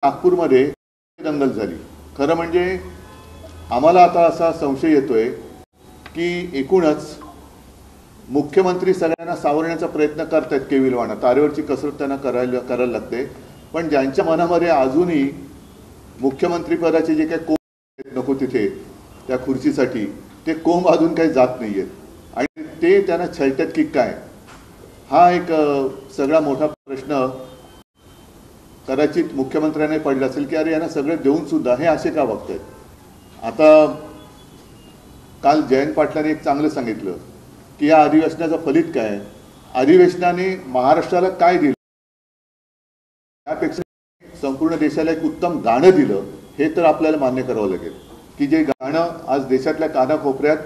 नागपूरमध्ये दंगल झाली। खरं म्हणजे आम्हाला आता असा संशय येतोय की एकूणच मुख्यमंत्री सगळ्यांना सावरण्याचा प्रयत्न करतात केविलवाणा, तारेवरची कसरत त्यांना करायला लागते। पण ज्यांच्या मनामध्ये अजूनही मुख्यमंत्रीपदाचे जे काही कोंब नको तिथे त्या खुर्चीसाठी ते कोंब अजून काही जात नाहीयेत आणि ते त्यांना छळतात की काय, हा एक सगळा मोठा प्रश्न कदाचित मुख्यमंत्र्यांनी पडला असेल की अरे यांना सगळं देऊन सुद्धा हे असे का वागतात। आता काल जयंत पाटलांनी एक चांगलं सांगितलं की या अधिवेशनाचं फलित काय, अधिवेशनाने महाराष्ट्राला काय दिलं, त्यापेक्षा संपूर्ण देशाला एक उत्तम गाणं दिलं हे तर आपल्याला मान्य करावं लागेल की जे गाणं आज देशातल्या कानाकोपऱ्यात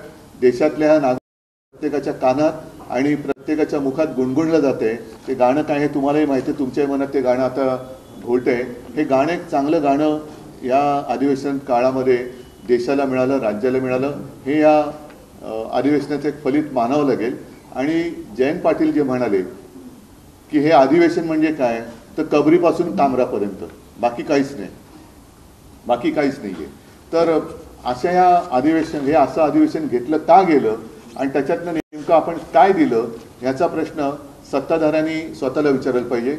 देशातल्या प्रत्येकाच्या कानात आणि प्रत्येकाच्या मुखात गुणगुणलं जाते। ते गाणं काय हे तुम्हालाही माहिती आहे, तुमच्या मनात ते गाणं आता घोळतंय। हे गाणं एक चांगलं गाणं या अधिवेशन काळामध्ये देशाला मिळालं, राज्याला मिळालं, हे या अधिवेशनाचं एक फलित मानावं लागेल। आणि जयंत पाटील जे म्हणाले की हे अधिवेशन म्हणजे काय तर कबरीपासून तामरापर्यंत, बाकी काहीच नाही, बाकी काहीच नाही आहे। तर अशा या अधिवेशन, हे असं अधिवेशन घेतलं का गेलं आणि त्याच्यातनं नेमकं आपण काय दिलं ह्याचा प्रश्न सत्ताधाऱ्यांनी स्वतःला विचारायला पाहिजे।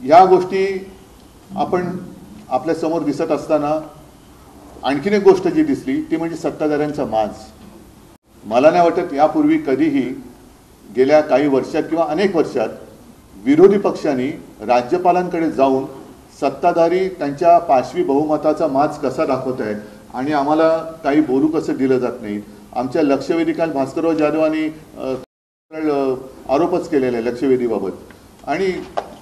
या गोष्टी आपण आपल्या समोर दिसत असताना आणखीन एक गोष्ट जी दिसली ती म्हणजे सत्ताधाऱ्यांचा माज। मला नाही वाटत यापूर्वी कधीही गेल्या काही वर्षात किंवा अनेक वर्षात विरोधी पक्षांनी राज्यपालांकडे जाऊन सत्ताधारी त्यांच्या पाशवी बहुमताचा माज कसा दाखवत आहेत आणि आम्हाला काही बोलू कसं दिलं जात नाही। आमच्या लक्षवेधी काल भास्करराव जाधवांनी आरोपच केलेला आहे लक्षवेधीबाबत। आणि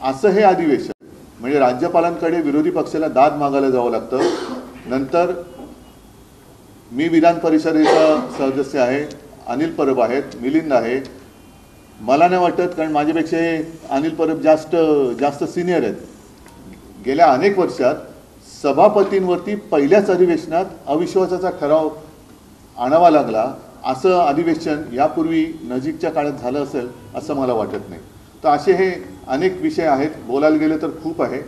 असं हे अधिवेशन म्हणजे राज्यपालांकडे विरोधी पक्षाला दाद मागायला जावं लागतं। नंतर मी विधान परिषदेचा सदस्य आहे, अनिल परब आहेत, मिलिंद आहे, मला नाही वाटत, कारण माझ्यापेक्षा अनिल परब जास्त सिनियर आहेत। गेल्या अनेक वर्षात सभापतींवरती पहिल्याच अधिवेशनात अविश्वासाचा ठराव आणावा लागला, असं अधिवेशन यापूर्वी नजीकच्या काळात झालं असेल असं मला वाटत नाही। तर असे हे अनेक विषय आहेत, बोलायला गेले तर खूप आहे।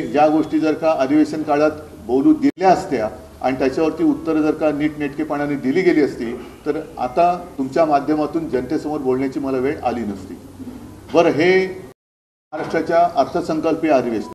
ज्या गोष्टी जर का अधिवेशन काळात बोलू दिल्या असत्या आणि त्याच्यावरती उत्तरं जर का नीटनेटकेपणाने दिली गेली असती तर आता तुमच्या माध्यमातून जनतेसमोर बोलण्याची मला वेळ आली नसती। बरं, हे महाराष्ट्राच्या अर्थसंकल्पीय अधिवेशन